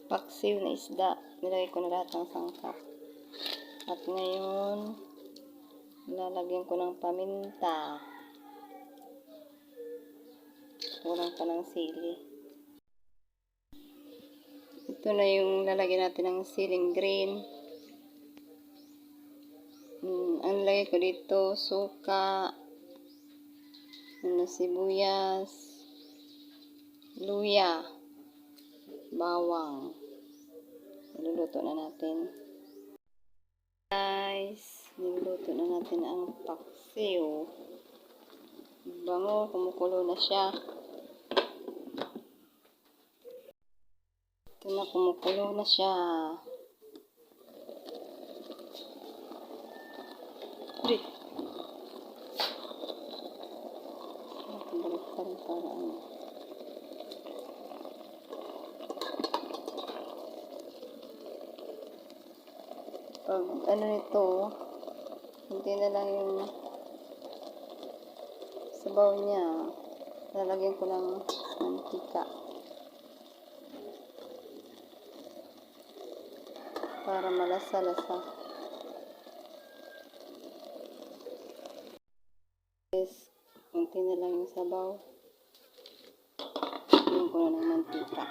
paksiw na isda. Nilagay ko na lahat ng sangkap. At ngayon, lalagyan ko ng paminta. Kulang pa ng sili. Ito na yung lalagyan natin ng siling green. Ang lagay ko dito, suka, sibuyas, luya, bawang. Niluluto na natin. Guys, niluluto na natin ang paksiw. Bango, kumukulo na siya. Ito na, kumukulo na siya. Ulit. Balik pa rin para ano. Pag ano nito, hindi na lang yung sabaw niya. Lalagyan ko ng mantika. Para malasa-lasa. Guys, konti na lang yung sabaw. Lagyan ko na ng mantika.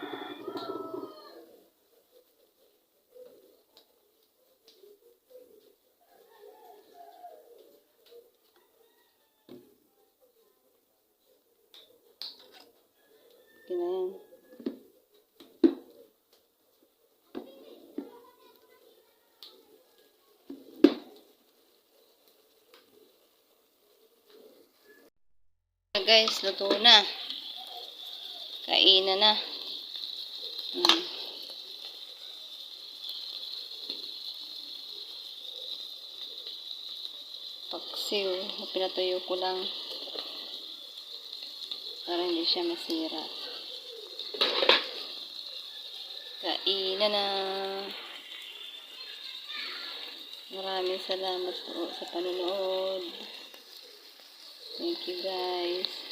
Okay na yan. Guys, luto na. Kainan na. Paksiw. Pinatuyo ko lang para hindi siya masira. Kainan na. Maraming salamat po sa panonood. Thank you guys.